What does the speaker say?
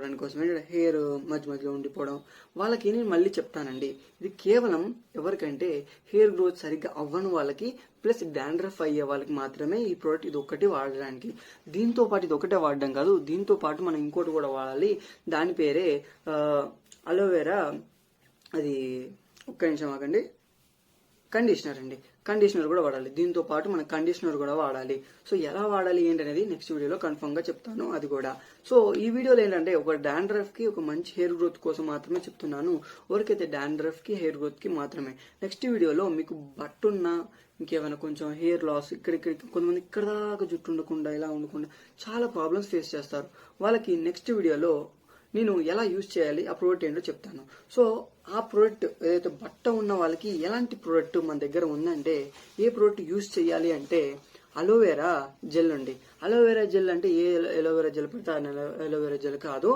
అవ్వడానికి కోసం హెయిర్ మధ్య మధ్యలో ఉండిపోవడం వాళ్ళకి నేను మళ్ళీ చెప్తానండి. ఇది కేవలం ఎవరికంటే హెయిర్ గ్రోత్ సరిగ్గా అవ్వని వాళ్ళకి ప్లస్ డాండ్రఫ్ అయ్యే వాళ్ళకి మాత్రమే ఈ ప్రోడక్ట్ ఇది ఒకటి వాడడానికి. దీంతో పాటు ఇది ఒకటే వాడడం కాదు, దీంతో పాటు మనం ఇంకోటి కూడా వాడాలి. దాని పేరే అలోవెరా, అది ఒక్క నిమిషం ఆగండి, కండిషనర్ అండి. కండిషనర్ కూడా వాడాలి. దీంతో పాటు మన కండిషనర్ కూడా వాడాలి. సో ఎలా వాడాలి ఏంటనేది నెక్స్ట్ వీడియోలో కన్ఫర్మ్ గా చెప్తాను అది కూడా. సో ఈ వీడియోలో ఏంటంటే ఒక డాండ్రఫ్ కి ఒక మంచి హెయిర్ గ్రోత్ కోసం మాత్రమే చెప్తున్నాను, ఎవరికైతే డాండ్రఫ్ కి హెయిర్ గ్రోత్ కి మాత్రమే. నెక్స్ట్ వీడియోలో మీకు బట్టున్నా ఇంకేమైనా కొంచెం హెయిర్ లాస్, ఇక్కడికి కొంతమంది ఇక్కడ దాకా జుట్టు ఉండకుండా ఇలా ఉండకుండా చాలా ప్రాబ్లమ్స్ ఫేస్ చేస్తారు. వాళ్ళకి నెక్స్ట్ వీడియోలో నేను ఎలా యూజ్ చేయాలి, ఆ ప్రోడక్ట్ ఏంటో చెప్తాను. సో ఆ ప్రోడక్ట్ ఏదైతే బట్ట ఉన్న వాళ్ళకి ఎలాంటి ప్రోడక్ట్ మన దగ్గర ఉందంటే, ఏ ప్రోడక్ట్ యూజ్ చేయాలి అంటే అలోవెరా జెల్ అండి. అలోవెరా జెల్ అంటే ఏ అలోవెరా జెల్ పెడితే అలోవెరా జెల్ కాదు,